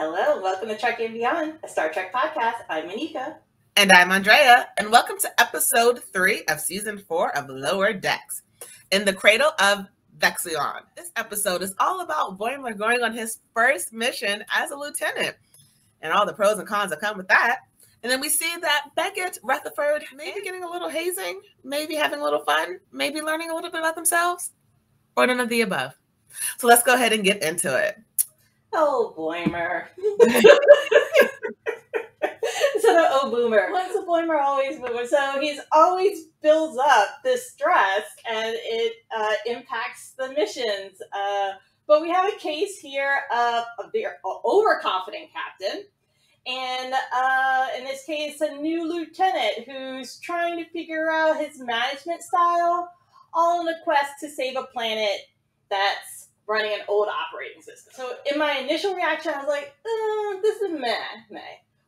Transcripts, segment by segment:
Hello, welcome to Trekkie and Beyond, a Star Trek podcast. I'm Moneca. And I'm Andrea, and welcome to episode 3 of season 4 of Lower Decks, in the Cradle of Vexilon. This episode is all about Boimler going on his first mission as a lieutenant, and all the pros and cons that come with that. And then we see that Beckett, Rutherford, maybe getting a little hazing, maybe having a little fun, maybe learning a little bit about themselves, or none of the above. So let's go ahead and get into it. Oh, Boimler. Boomer. Once a Boimler, always Boomer. So he's always builds up this stress, and it impacts the missions. But we have a case here of a very overconfident captain, and in this case, a new lieutenant who's trying to figure out his management style, all in a quest to save a planet that's running an old operating system. So in my initial reaction, I was like, this is meh.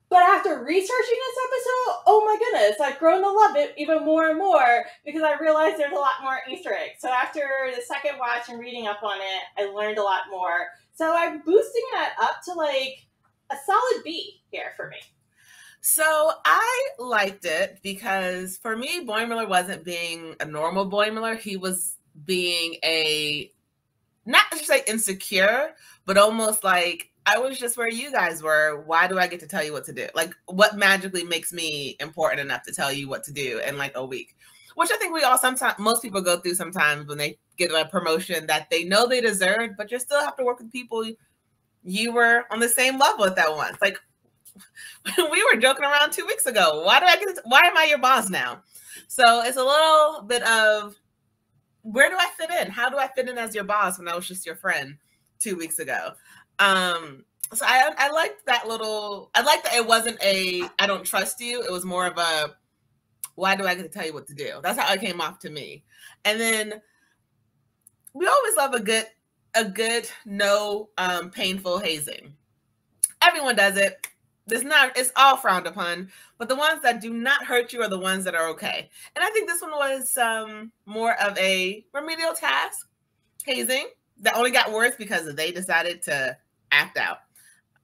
But after researching this episode, oh my goodness, I've grown to love it even more and more because I realized there's a lot more Easter eggs. So after the second watch and reading up on it, I learned a lot more. So I'm boosting that up to like a solid B here for me. So I liked it because for me, Boimler wasn't being a normal Boimler. He was being not to say insecure, but almost like, I was just where you guys were. Why do I get to tell you what to do? Like, what magically makes me important enough to tell you what to do in like a week? Which I think most people go through sometimes when they get a promotion that they know they deserve, but you still have to work with people you were on the same level at that once. Like, we were joking around 2 weeks ago. Why am I your boss now? So it's a little bit of, where do I fit in? How do I fit in as your boss when I was just your friend 2 weeks ago? So I liked that I liked that it wasn't I don't trust you. It was more of a, why do I get to tell you what to do? That's how it came off to me. And then we always love a good, no, painful hazing. Everyone does it. It's all frowned upon, but the ones that do not hurt you are the ones that are okay. And I think this one was more of a remedial task hazing that only got worse because they decided to act out.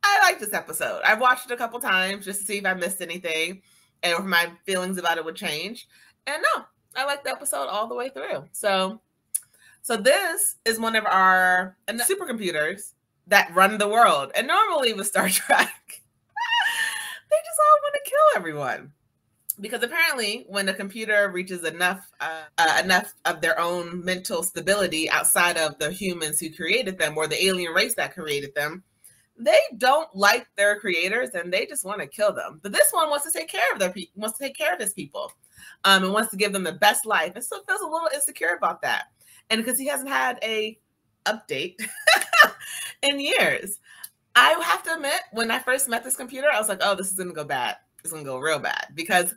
I like this episode. I've watched it a couple times just to see if I missed anything and if my feelings about it would change. And no, I like the episode all the way through. So this is one of our supercomputers that run the world. And normally with Star Trek, they just all want to kill everyone. Because apparently when a computer reaches enough of their own mental stability outside of the humans who created them or the alien race that created them, they don't like their creators and they just want to kill them. But this one wants to take care of his people, and wants to give them the best life, and still feels a little insecure about that. And because he hasn't had a update in years. I have to admit, when I first met this computer, I was like, oh, this is going to go bad. It's going to go real bad, because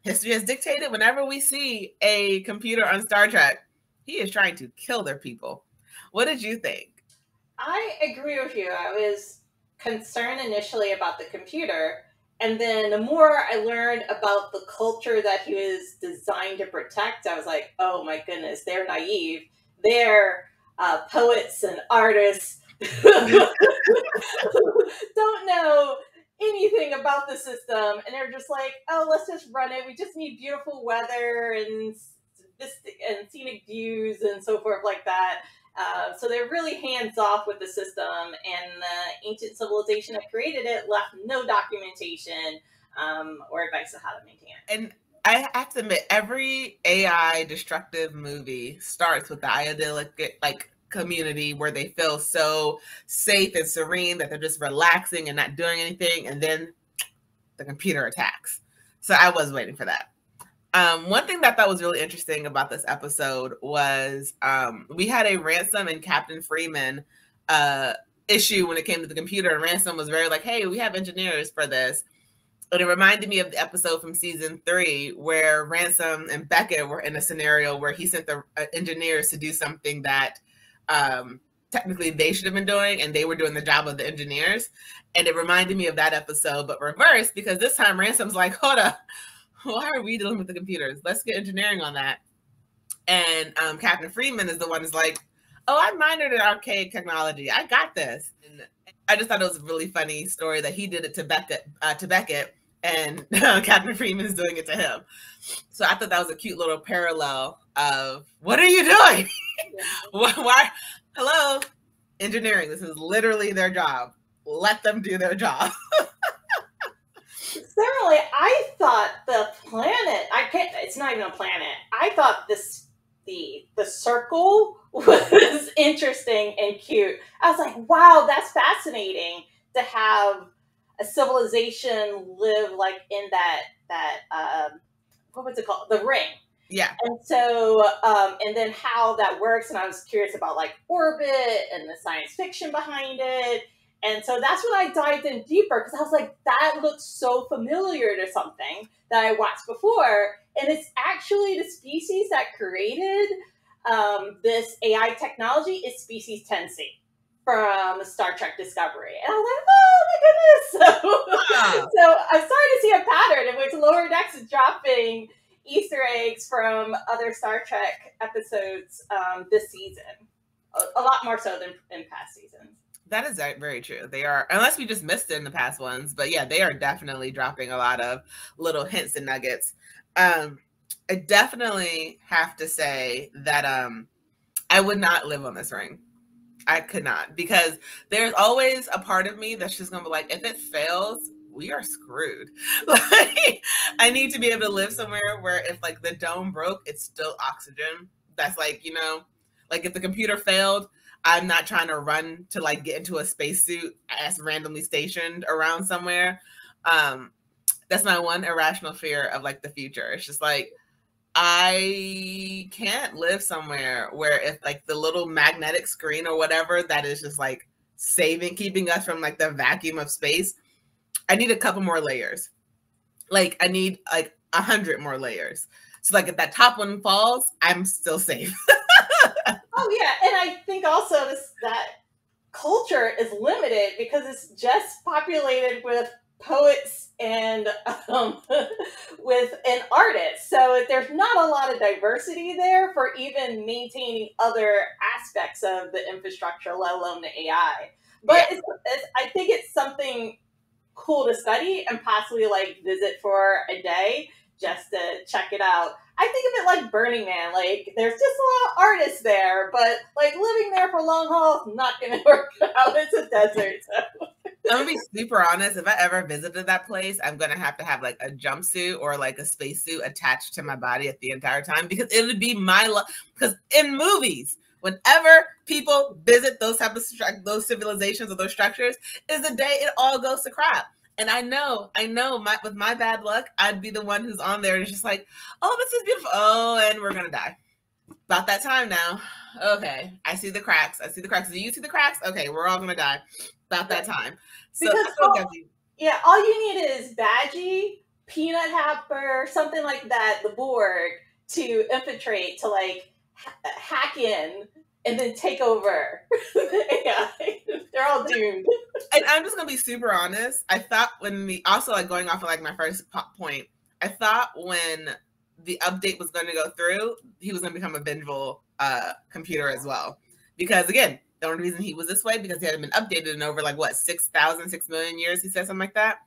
history has dictated whenever we see a computer on Star Trek, he is trying to kill their people. What did you think? I agree with you. I was concerned initially about the computer, and then the more I learned about the culture that he was designed to protect, I was like, oh my goodness, they're naive. They're poets and artists who don't know anything about the system, and they're just like, oh, let's just run it. We just need beautiful weather and scenic views and so forth like that. So they're really hands off with the system, and the ancient civilization that created it left no documentation or advice on how to maintain it. And I have to admit, every AI destructive movie starts with the idyllic community where they feel so safe and serene that they're just relaxing and not doing anything, and then the computer attacks. So I was waiting for that. One thing that I thought was really interesting about this episode was we had a Ransom and Captain Freeman issue when it came to the computer, and Ransom was very like, hey, we have engineers for this. But it reminded me of the episode from season 3 where Ransom and Beckett were in a scenario where he sent the engineers to do something that technically they should have been doing, and they were doing the job of the engineers. And it reminded me of that episode, but reversed, because this time Ransom's like, hold up, why are we dealing with the computers? Let's get engineering on that. And Captain Freeman is the one who's like, oh, I minored in archaic technology. I got this. I just thought it was a really funny story that he did it to Beckett, and Captain Freeman's doing it to him. So I thought that was a cute little parallel of, what are you doing? Why? Hello, engineering. This is literally their job. Let them do their job. Certainly, I thought the planet, it's not even a planet. I thought the circle was interesting and cute. I was like, wow, that's fascinating to have a civilization live like in that what was it called? The ring. Yeah. And so, and then how that works. And I was curious about like orbit and the science fiction behind it. And so that's when I dived in deeper, because I was like, that looks so familiar to something that I watched before. And it's actually the species that created this AI technology is species 10C from Star Trek Discovery. And I was like, oh my goodness. So I'm starting to see a pattern in which Lower Decks is dropping Easter eggs from other Star Trek episodes this season. A lot more so than in past seasons. That is very true. They are, unless we just missed it in the past ones. But yeah, they are definitely dropping a lot of little hints and nuggets. I definitely have to say that I would not live on this ring. I could not, because there's always a part of me that's just gonna be like, if it fails, we are screwed. Like, I need to be able to live somewhere where if like the dome broke, it's still oxygen. That's like, you know, like if the computer failed, I'm not trying to run to like get into a spacesuit as randomly stationed around somewhere. That's my one irrational fear of like the future. It's just like, I can't live somewhere where if like the little magnetic screen or whatever that is just like keeping us from like the vacuum of space, I need a couple more layers. Like I need like 100 more layers. So like if that top one falls, I'm still safe. Oh yeah, and I think also that culture is limited because it's just populated with poets and with an artist. So there's not a lot of diversity there for even maintaining other aspects of the infrastructure, let alone the AI. But yeah, I think it's something cool to study and possibly like visit for a day just to check it out. I think of it like Burning Man. Like, there's just a lot of artists there, but like living there for long haul is not going to work out. It's a desert. So. I'm going to be super honest. If I ever visited that place, I'm going to have like a jumpsuit or like a spacesuit attached to my body at the entire time, because it would be my luck. Because in movies, whenever people visit those type of those civilizations or those structures, is the day it all goes to crap. And I know, with my bad luck, I'd be the one who's on there and it's just like, oh, this is beautiful. Oh, and we're going to die. About that time now. Okay, I see the cracks. Do you see the cracks? Okay, we're all going to die. About that time. So because all you need is Badgie, Peanut Happer, something like that, the board, to infiltrate, to like hack in and then take over the AI. They're all doomed. And I'm just gonna be super honest. I thought also like going off of like my first point, I thought when the update was going to go through, he was going to become a vengeful computer as well. Because again, the only reason he was this way because he hadn't been updated in over like what 6 million years. He said something like that.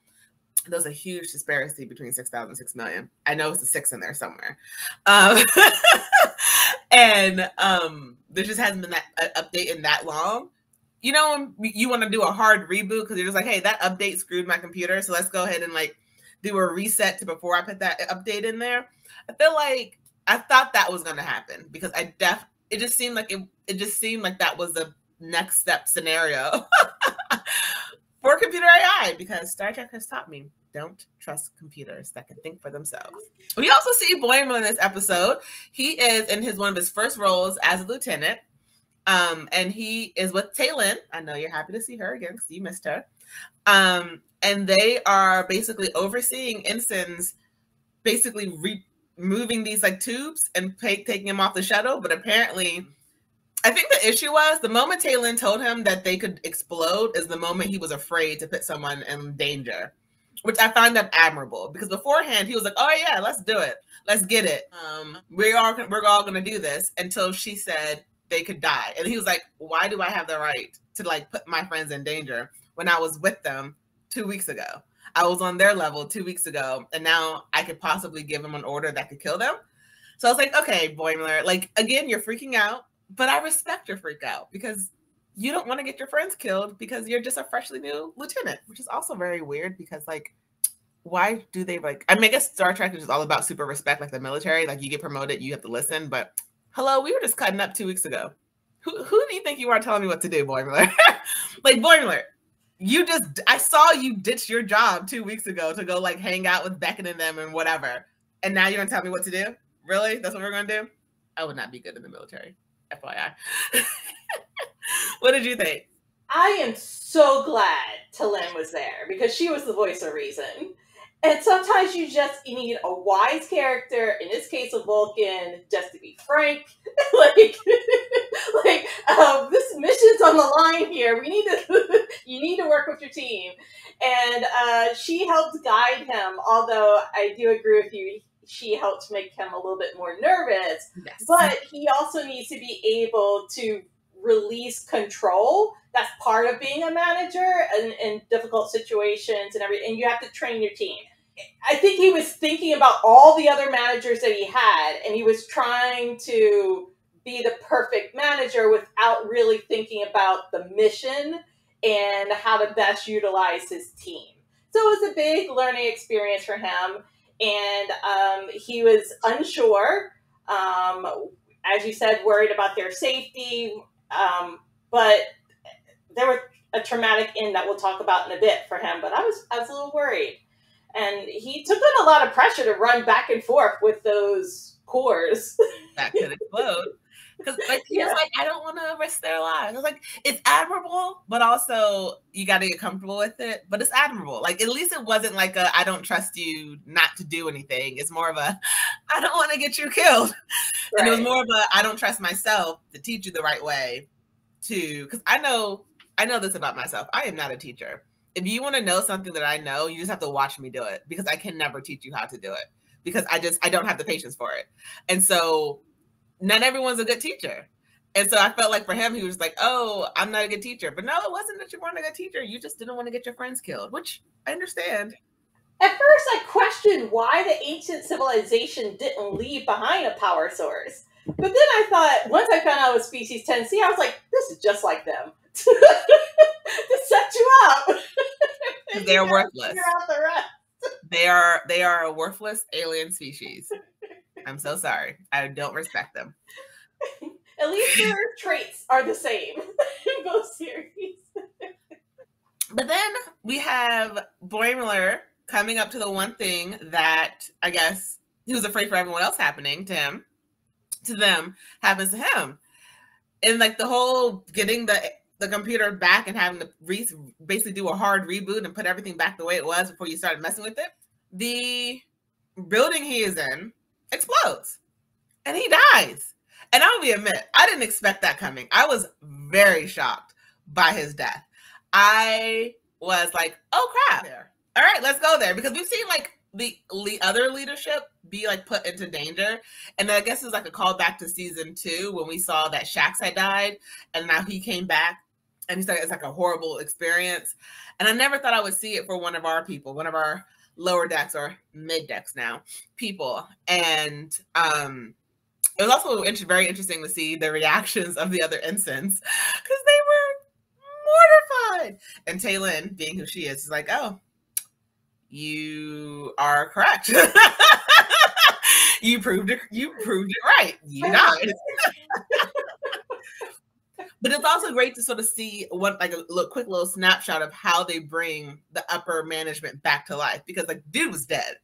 There's a huge disparity between 6,000 and 6 million. I know it's a 6 in there somewhere. And there just hasn't been that update in that long. You know, when you want to do a hard reboot because you're just like, hey, that update screwed my computer, so let's go ahead and like do a reset to before I put that update in there. I feel like I thought that was going to happen because it just seemed like that was the next step scenario for computer AI, because Star Trek has taught me, don't trust computers that can think for themselves. We also see Boimler in this episode. He is in one of his first roles as a lieutenant. And he is with Taylin. I know you're happy to see her again because you missed her. And they are basically overseeing ensigns, basically removing these like tubes and taking him off the shuttle. But apparently, I think the issue was the moment Taylin told him that they could explode is the moment he was afraid to put someone in danger, which I find that admirable, because beforehand he was like, oh yeah, let's do it. Let's get it. We're all going to do this, until she said they could die. And he was like, why do I have the right to like put my friends in danger? when I was with them 2 weeks ago. I was on their level 2 weeks ago, and now I could possibly give them an order that could kill them. So I was like, okay, Boimler, like, again, you're freaking out, but I respect your freak out because you don't want to get your friends killed because you're just a freshly new lieutenant, which is also very weird because, like, why do they, like, I mean, I guess Star Trek is just all about super respect, like the military. Like, you get promoted, you have to listen, but hello, we were just cutting up 2 weeks ago. Who do you think you are telling me what to do, Boimler? Like, Boimler, I saw you ditch your job 2 weeks ago to go, like, hang out with Beckett and them and whatever. And now you're going to tell me what to do? Really? That's what we're going to do? I would not be good in the military, FYI. What did you think? I am so glad Talin was there because she was the voice of reason. And sometimes you need a wise character, in this case a Vulcan, just to be frank. This mission's on the line here. You need to work with your team. And she helped guide him, although I do agree with you, she helped make him a little bit more nervous. Yes. But he also needs to be able to release control. That's part of being a manager in difficult situations and everything. And you have to train your team. I think he was thinking about all the other managers that he had, and he was trying to be the perfect manager without really thinking about the mission and how to best utilize his team. So it was a big learning experience for him. And he was unsure, as you said, worried about their safety. But there was a traumatic end that we'll talk about in a bit for him. But I was a little worried. And he took on a lot of pressure to run back and forth with those cores. That could explode. Because he was like, I don't want to risk their lives. I was like, it's admirable, but also you got to get comfortable with it. But it's admirable. Like, at least it wasn't like I don't trust you not to do anything. It's more of a, I don't want to get you killed. Right. And it was more of a, I don't trust myself to teach you the right way to, because I know this about myself. I am not a teacher. If you want to know something that I know, you just have to watch me do it because I can never teach you how to do it because I don't have the patience for it. And so not everyone's a good teacher. And so I felt like for him, he was like, oh, I'm not a good teacher. But no, it wasn't that you weren't a good teacher. You just didn't want to get your friends killed, which I understand. At first, I questioned why the ancient civilization didn't leave behind a power source. But then I thought, once I found out it was species 10C, I was like, this is just like them. To set you up. They're worthless. The they are a worthless alien species. I'm so sorry. I don't respect them. At least their traits are the same in both series. But then we have Boimler coming up to the one thing that I guess he was afraid for everyone else happening to him, to them, happens to him. And like the whole getting the computer back and having to basically do a hard reboot and put everything back the way it was before you started messing with it. The building he is in explodes and he dies. And I'll admit, I didn't expect that coming. I was very shocked by his death. I was like, oh crap. All right, let's go there. Because we've seen like the other leadership be like put into danger. And I guess it's like a callback to season 2 when we saw that Shax had died and now he came back. And he's like, it's like a horrible experience. And I never thought I would see it for one of our people, one of our lower decks or mid decks now people. And it was also very interesting to see the reactions of the other ensigns because they were mortified. And Talin, being who she is like, oh, you are correct. You proved it right. You died. But it's also great to sort of see quick little snapshot of how they bring the upper management back to life because like dude was dead,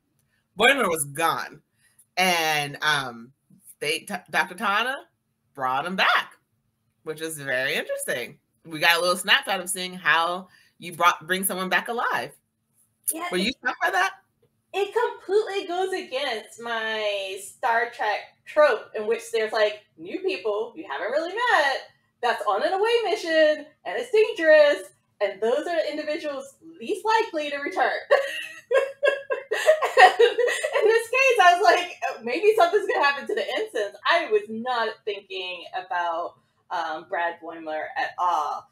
Boimler was gone, and Dr. Tana brought him back, which is very interesting. We got a little snapshot of seeing how you bring someone back alive. Yeah, were you shocked by that? It completely goes against my Star Trek trope in which there's like new people you haven't really met that's on an away mission and it's dangerous, and those are the individuals least likely to return. In this case, I was like, maybe something's gonna happen to the ensigns. I was not thinking about Brad Boimler at all.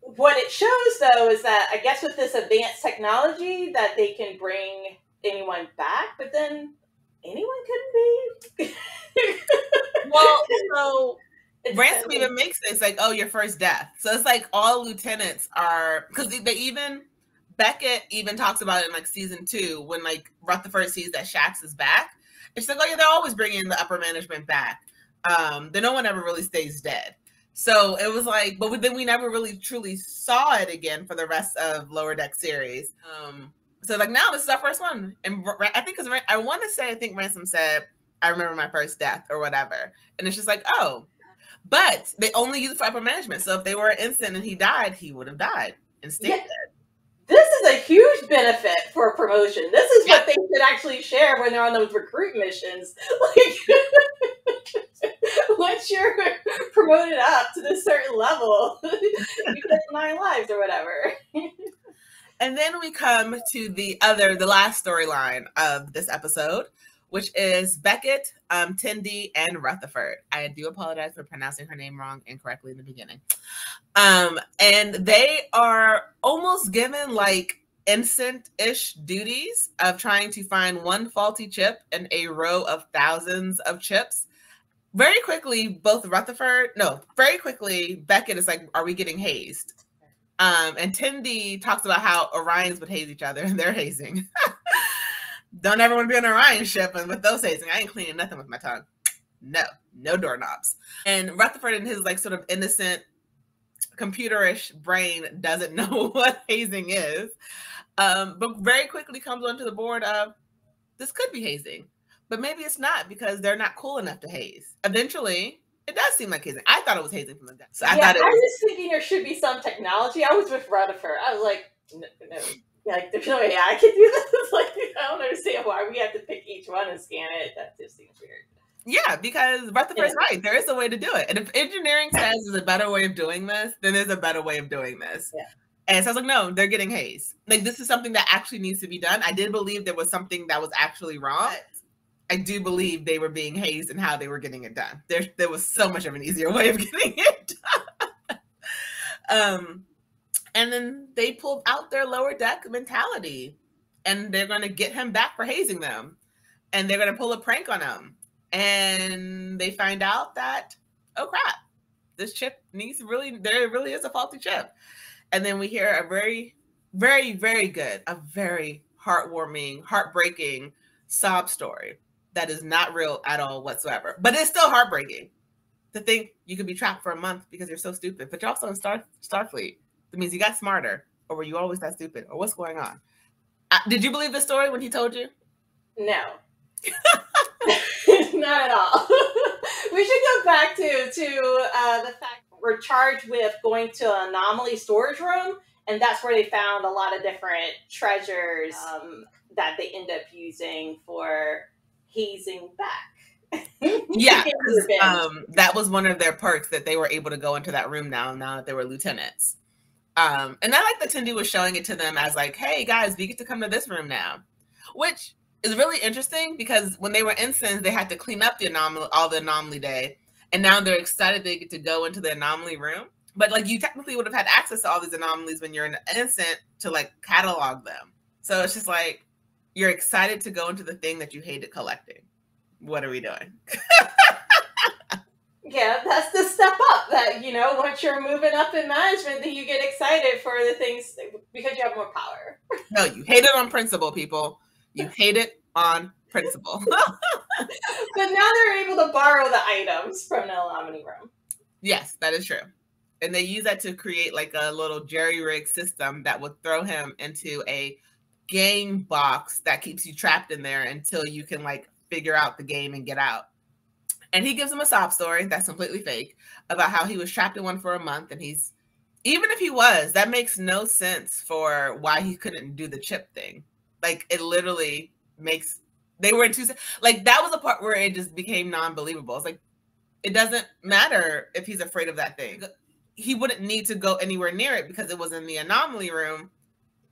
what it shows, though, is that I guess with this advanced technology that they can bring anyone back, but then anyone couldn't be. Well, so It's Ransom even makes this like, oh, your first death. So it's like all lieutenants are, because they even, Beckett even talks about it in like season 2 when like Rutherford sees that Shax is back. It's like, oh yeah, they're always bringing the upper management back. Then no one ever really stays dead. So it was like, but then we never really truly saw it again for the rest of Lower Deck series. So like now this is our first one, and I think because I want to say I think Ransom said I remember my first death or whatever, and it's just like, oh, but they only use it for upper management. So if they were an ensign and he died, he would have died and stayed dead. This is a huge benefit for promotion. This is what they should actually share when they're on those recruit missions. Like, once you're promoted up to this certain level, you get 9 lives or whatever. And then we come to the last storyline of this episode, which is Beckett, Tendi, and Rutherford. I do apologize for pronouncing her name wrong incorrectly in the beginning. And they are almost given like instant-ish duties of trying to find one faulty chip in a row of thousands of chips. Very quickly, Beckett is like, are we getting hazed? And Tendi talks about how Orions would haze each other, and they're hazing. Don't ever want to be on an Orion ship, and with those hazing, I ain't cleaning nothing with my tongue. No doorknobs. And Rutherford in his like sort of innocent computerish brain doesn't know what hazing is, but very quickly comes onto the board of this could be hazing, but maybe it's not because they're not cool enough to haze. Eventually, it does seem like hazing. I thought it was hazing from the get. So I was thinking there should be some technology. I was with Rutherford. I was like, no. Like, there's no way I can do this. Like, I don't understand why we have to pick each one and scan it. That just seems weird. Yeah, because Rutherford's right. There is a way to do it. And if engineering says there's a better way of doing this, then there's a better way of doing this. Yeah. And so I was like, no, they're getting hazed. Like, this is something that actually needs to be done. I did believe there was something that was actually wrong. I do believe they were being hazed and how they were getting it done. There was so much of an easier way of getting it done. And then they pulled out their lower deck mentality, and they're going to get him back for hazing them, and they're going to pull a prank on him. And they find out that, oh crap, this chip there really is a faulty chip. And then we hear a very, very, very good, a very heartwarming, heartbreaking sob story that is not real at all whatsoever, but it's still heartbreaking to think you could be trapped for a month because you're so stupid, but you're also in Starfleet. That means you got smarter, or were you always that stupid, or what's going on? Did you believe the story when he told you? No. Not at all. We should go back to the fact we're charged with going to an anomaly storage room, and that's where they found a lot of different treasures that they end up using for hazing back. Yeah, that was one of their perks, that they were able to go into that room now that they were lieutenants. And I like that Tendi was showing it to them as like, hey guys, we get to come to this room now, which is really interesting because when they were ensigns, they had to clean up the anomaly day, and now they're excited they get to go into the anomaly room. But like, you technically would have had access to all these anomalies when you're an ensign to like catalog them. So it's just like, you're excited to go into the thing that you hated collecting. What are we doing? Yeah, that's the step up that, once you're moving up in management, then you get excited for the things because you have more power. No, you hate it on principle, people. You hate it on principle. But now they're able to borrow the items from the anomaly room. Yes, that is true. And they use that to create like a little jerry-rig system that would throw him into a game box that keeps you trapped in there until you can like figure out the game and get out. And he gives him a sob story that's completely fake about how he was trapped in one for a month. And even if he was, that makes no sense for why he couldn't do the chip thing. Like, it literally makes, they were in two, like, that was a part where it just became non-believable. It's like, it doesn't matter if he's afraid of that thing. He wouldn't need to go anywhere near it because it was in the anomaly room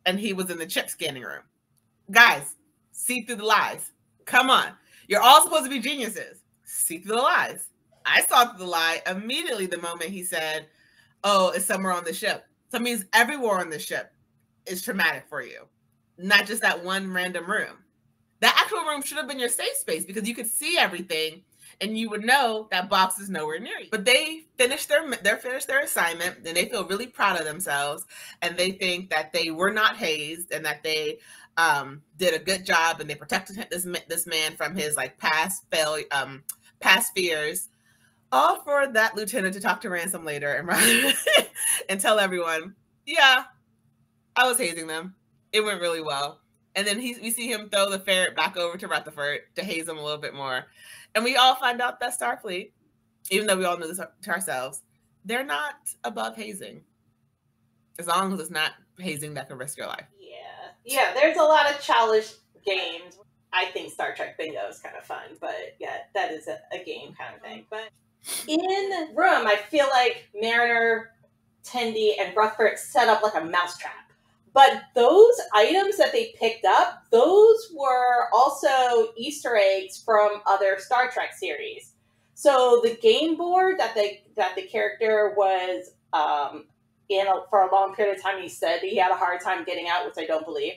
and he was in the chip scanning room. Guys, see through the lies. Come on. You're all supposed to be geniuses. See through the lies. I saw through the lie immediately the moment he said, oh, it's somewhere on the ship. So it means every war on the ship is traumatic for you, not just that one random room. That actual room should have been your safe space because you could see everything and you would know that box is nowhere near you. But they finished their assignment and they feel really proud of themselves and they think that they were not hazed and that they did a good job and they protected this man from his like past fears. All for that lieutenant to talk to Ransom later and and tell everyone, yeah, I was hazing them. It went really well. And then we see him throw the ferret back over to Rutherford to haze him a little bit more. And we all find out that Starfleet, even though we all knew this to ourselves, they're not above hazing. As long as it's not hazing that can risk your life. Yeah, there's a lot of childish games. I think Star Trek Bingo is kind of fun, but yeah, that is a game kind of thing. But in Room, I feel like Mariner, Tendi, and Rutherford set up like a mousetrap. But those items that they picked up, those were also Easter eggs from other Star Trek series. So the game board that the character was for a long period of time, he said he had a hard time getting out, which I don't believe.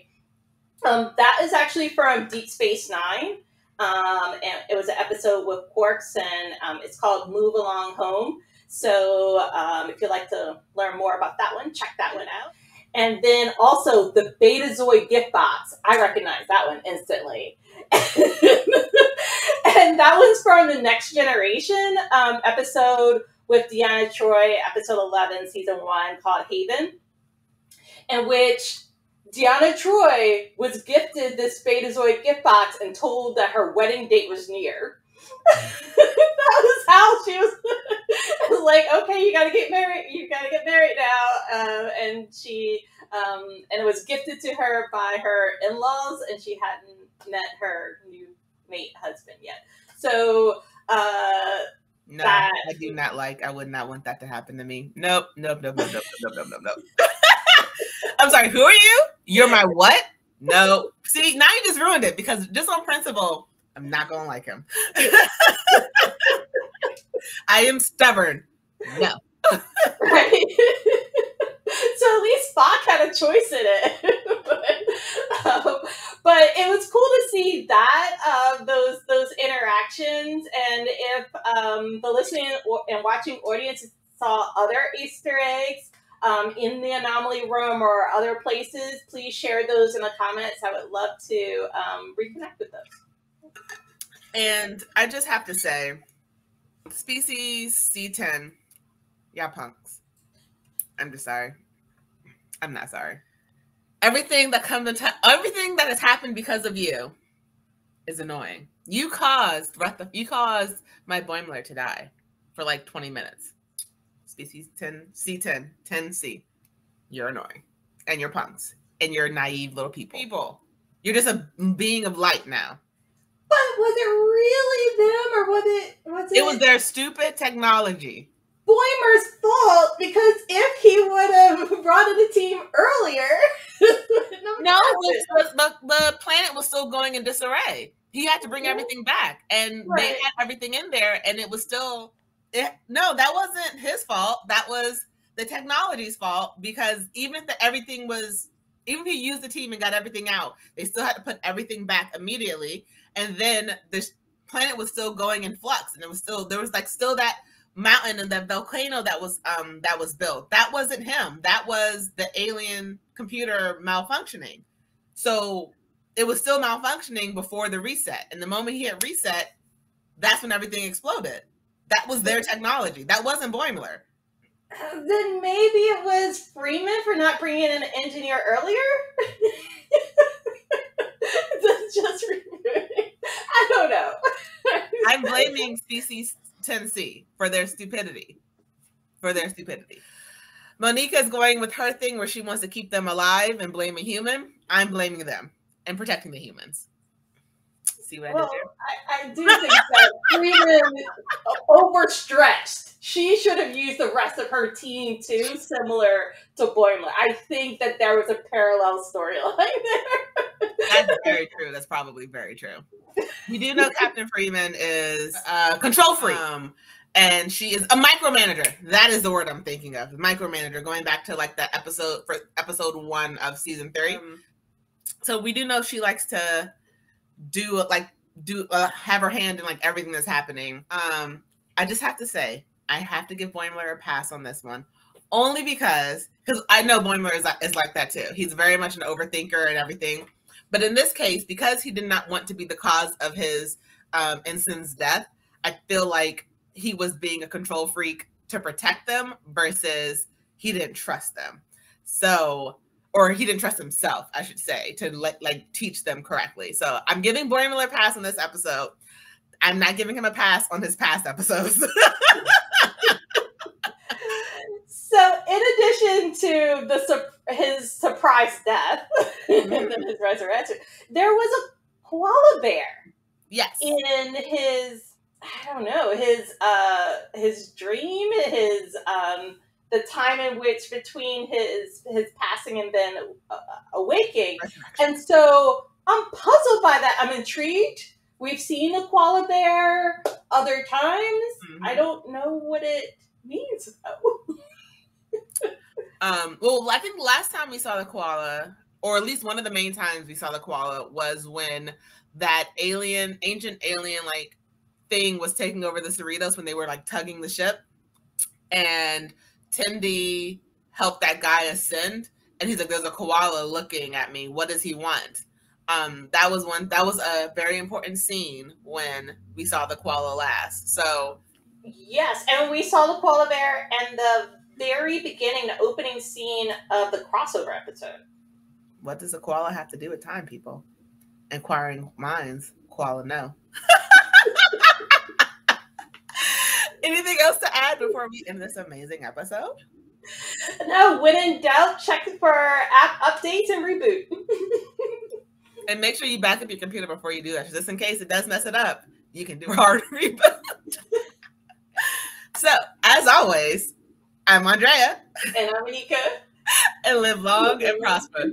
That is actually from Deep Space Nine. And it was an episode with Quarks, and it's called Move Along Home. So if you'd like to learn more about that one, check that one out. And then also the Betazoid gift box. I recognize that one instantly. And that one's from the Next Generation episode with Deanna Troi, episode 11, season 1, called Haven, in which Deanna Troi was gifted this Betazoid gift box and told that her wedding date was near. That was how she was. It was like, okay, you gotta get married. You gotta get married now. And she, and it was gifted to her by her in-laws, and she hadn't met her new mate husband yet. So, no, I do not like. I would not want that to happen to me. Nope. I'm sorry. Who are you? You're my what? No. See, now you just ruined it because just on principle, I'm not gonna like him. I am stubborn. No. Right. So at least Spock had a choice in it. But it was cool to see that those interactions, and if the listening and watching audience saw other Easter eggs in the anomaly room or other places, please share those in the comments. I would love to reconnect with those. And I just have to say, Species C10, y'all punks. I'm just sorry. I'm not sorry. Everything that has happened because of you is annoying. You caused my Boimler to die for like 20 minutes. Species 10, C10, 10C. You're annoying. And you're punks. And you're naive little people. You're just a being of light now. But was it really them, or was it? It was their stupid technology. Boimler's fault, because if he would have brought in the team earlier, the planet was still going in disarray. He had to bring everything back, and they had everything in there, and it was still. No, that wasn't his fault. That was the technology's fault, because even if he used the team and got everything out, they still had to put everything back immediately. And then the planet was still going in flux, and there was still that mountain and that volcano that was built. That wasn't him. That was the alien computer malfunctioning. So it was still malfunctioning before the reset. And the moment he hit reset, that's when everything exploded. That was their technology. That wasn't Boimler. Then maybe it was Freeman for not bringing in an engineer earlier? Just I don't know. I'm blaming Species 10C for their stupidity. Moneca is going with her thing where she wants to keep them alive and blame a human. I'm blaming them and protecting the humans. See what I did there? I do think that Freeman overstretched. She should have used the rest of her team too, similar to Boimler. I think that there was a parallel storyline there. That's very true. That's probably very true. You do know Captain Freeman is a control freak. And she is a micromanager. That is the word I'm thinking of. Micromanager, going back to like that episode for episode 1 of season 3. So we do know she likes to have her hand in like everything that's happening. I just have to say, I have to give Boimler a pass on this one, only because I know Boimler is like that too. He's very much an overthinker and everything. But in this case, because he did not want to be the cause of his ensign's death, I feel like he was being a control freak to protect them versus he didn't trust them. So, or he didn't trust himself, I should say, to teach them correctly. So I'm giving Boimler a pass on this episode. I'm not giving him a pass on his past episodes. So in addition to his surprise death and then his resurrection, there was a koala bear. Yes. In his, I don't know, his dream, the time in which between his passing and then awaking. And so I'm puzzled by that. I'm intrigued. We've seen a koala bear other times. I don't know what it means though. Well, I think the last time we saw the koala, or at least one of the main times we saw the koala, was when that ancient alien like thing was taking over the Cerritos when they were like tugging the ship, and Tendi helped that guy ascend, and he's like, "There's a koala looking at me. What does he want?" That was a very important scene when we saw the koala last. So yes, and we saw the koala bear and the very beginning, the opening scene of the crossover episode. What does a koala have to do with time, people? Inquiring minds, koala know. Anything else to add before we end this amazing episode? No, when in doubt, check for app updates and reboot. And make sure you back up your computer before you do that, just in case it does mess it up. You can do a hard reboot. So, as always, I'm Andrea. And I'm Moneca. And live long and prosper.